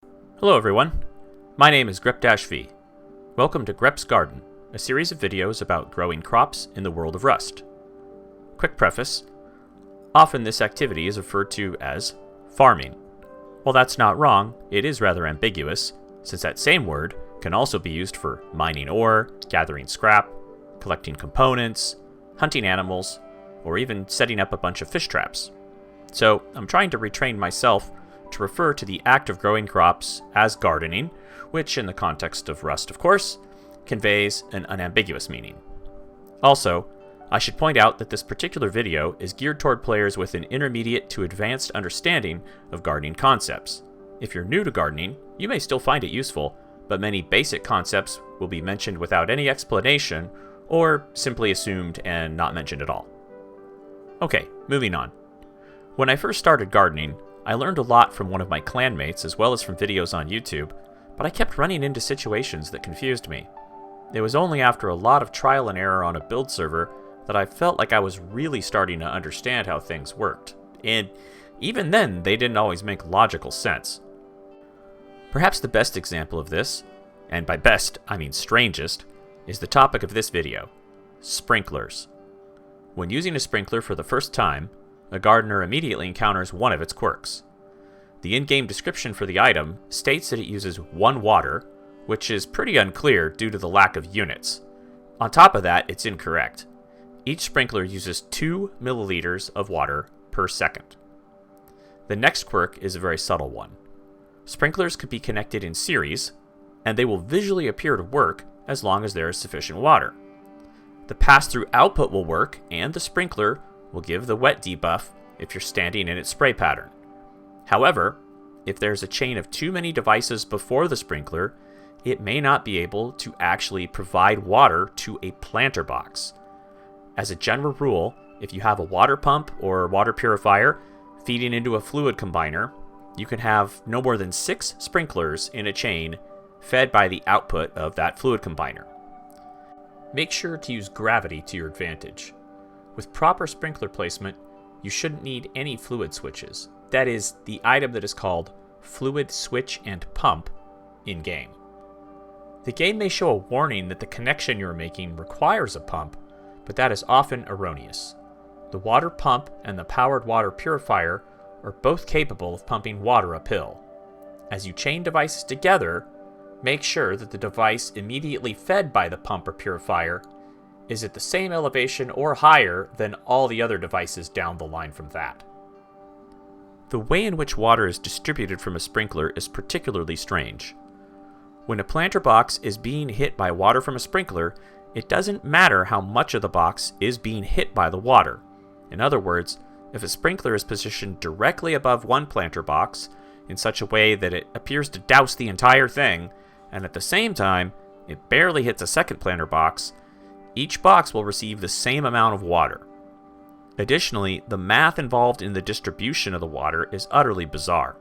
Hello everyone, my name is Grep-V. Welcome to Grep's Garden, a series of videos about growing crops in the world of Rust. Quick preface, often this activity is referred to as farming. While that's not wrong, it is rather ambiguous, since that same word can also be used for mining ore, gathering scrap, collecting components, hunting animals, or even setting up a bunch of fish traps. So I'm trying to retrain myself to refer to the act of growing crops as gardening, which in the context of Rust, of course, conveys an unambiguous meaning. Also, I should point out that this particular video is geared toward players with an intermediate to advanced understanding of gardening concepts. If you're new to gardening, you may still find it useful, but many basic concepts will be mentioned without any explanation, or simply assumed and not mentioned at all. Okay, moving on. When I first started gardening, I learned a lot from one of my clanmates as well as from videos on YouTube, but I kept running into situations that confused me. It was only after a lot of trial and error on a build server that I felt like I was really starting to understand how things worked, and even then they didn't always make logical sense. Perhaps the best example of this, and by best I mean strangest, is the topic of this video: sprinklers. When using a sprinkler for the first time, a gardener immediately encounters one of its quirks. The in-game description for the item states that it uses 1 water, which is pretty unclear due to the lack of units. On top of that, it's incorrect. Each sprinkler uses 2 milliliters of water per second. The next quirk is a very subtle one. Sprinklers could be connected in series, and they will visually appear to work as long as there is sufficient water. The pass-through output will work, and the sprinkler will give the wet debuff if you're standing in its spray pattern. However, if there's a chain of too many devices before the sprinkler, it may not be able to actually provide water to a planter box. As a general rule, if you have a water pump or water purifier feeding into a fluid combiner, you can have no more than 6 sprinklers in a chain fed by the output of that fluid combiner. Make sure to use gravity to your advantage. With proper sprinkler placement, you shouldn't need any fluid switches. That is, the item that is called fluid switch and pump in-game. The game may show a warning that the connection you're making requires a pump, but that is often erroneous. The water pump and the powered water purifier are both capable of pumping water uphill. As you chain devices together, make sure that the device immediately fed by the pump or purifier is at the same elevation or higher than all the other devices down the line from that. The way in which water is distributed from a sprinkler is particularly strange. When a planter box is being hit by water from a sprinkler, it doesn't matter how much of the box is being hit by the water. In other words, if a sprinkler is positioned directly above one planter box in such a way that it appears to douse the entire thing, and at the same time it barely hits a second planter box, each box will receive the same amount of water. Additionally, the math involved in the distribution of the water is utterly bizarre.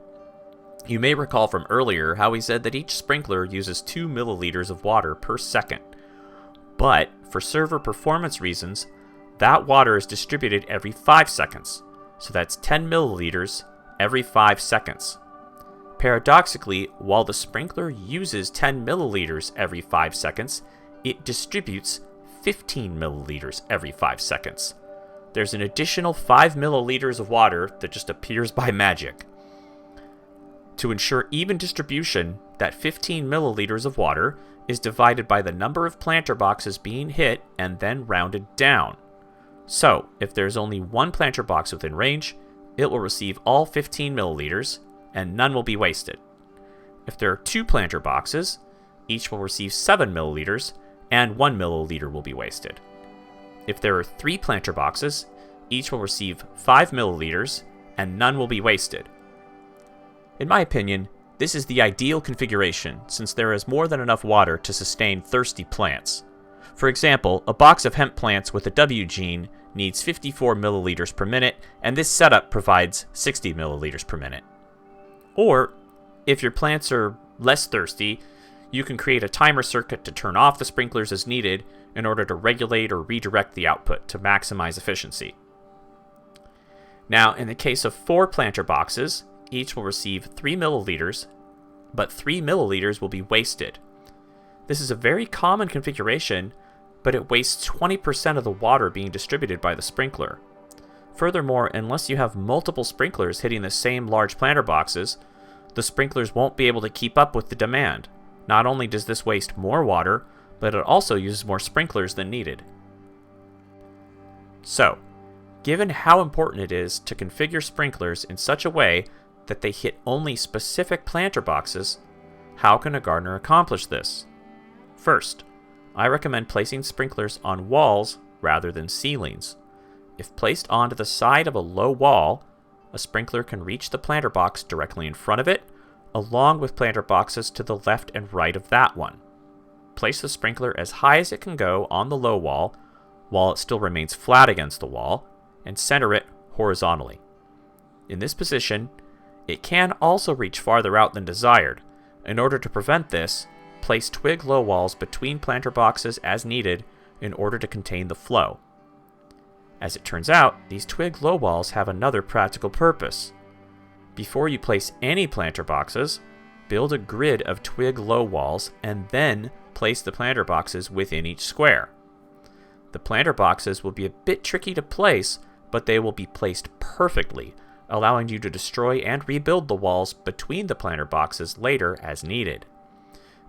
You may recall from earlier how we said that each sprinkler uses 2 milliliters of water per second. But, for server performance reasons, that water is distributed every 5 seconds, so that's 10 milliliters every 5 seconds. Paradoxically, while the sprinkler uses 10 milliliters every 5 seconds, it distributes 15 milliliters every 5 seconds. There's an additional 5 milliliters of water that just appears by magic. To ensure even distribution, that 15 milliliters of water is divided by the number of planter boxes being hit and then rounded down. So, if there's only one planter box within range, it will receive all 15 milliliters, and none will be wasted. If there are 2 planter boxes, each will receive 7 milliliters, and 1 milliliter will be wasted. If there are 3 planter boxes, each will receive 5 milliliters, and none will be wasted. In my opinion, this is the ideal configuration since there is more than enough water to sustain thirsty plants. For example, a box of hemp plants with a W gene needs 54 milliliters per minute, and this setup provides 60 milliliters per minute. Or, if your plants are less thirsty, you can create a timer circuit to turn off the sprinklers as needed in order to regulate or redirect the output to maximize efficiency. Now, in the case of 4 planter boxes, each will receive 3 milliliters, but 3 milliliters will be wasted. This is a very common configuration, but it wastes 20% of the water being distributed by the sprinkler. Furthermore, unless you have multiple sprinklers hitting the same large planter boxes, the sprinklers won't be able to keep up with the demand. Not only does this waste more water, but it also uses more sprinklers than needed. So, given how important it is to configure sprinklers in such a way that they hit only specific planter boxes, how can a gardener accomplish this? First, I recommend placing sprinklers on walls rather than ceilings. If placed onto the side of a low wall, a sprinkler can reach the planter box directly in front of it, along with planter boxes to the left and right of that one. Place the sprinkler as high as it can go on the low wall, while it still remains flat against the wall, and center it horizontally. In this position, it can also reach farther out than desired. In order to prevent this, place twig low walls between planter boxes as needed in order to contain the flow. As it turns out, these twig low walls have another practical purpose. Before you place any planter boxes, build a grid of twig low walls and then place the planter boxes within each square. The planter boxes will be a bit tricky to place, but they will be placed perfectly, allowing you to destroy and rebuild the walls between the planter boxes later as needed.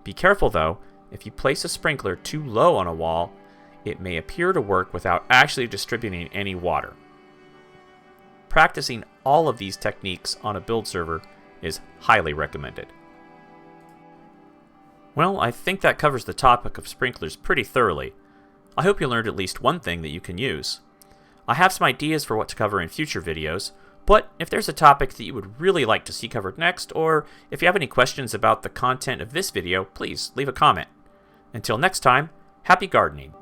Be careful though, if you place a sprinkler too low on a wall, it may appear to work without actually distributing any water. Practicing all of these techniques on a build server is highly recommended. Well, I think that covers the topic of sprinklers pretty thoroughly. I hope you learned at least one thing that you can use. I have some ideas for what to cover in future videos, but if there's a topic that you would really like to see covered next, or if you have any questions about the content of this video, please leave a comment. Until next time, happy gardening!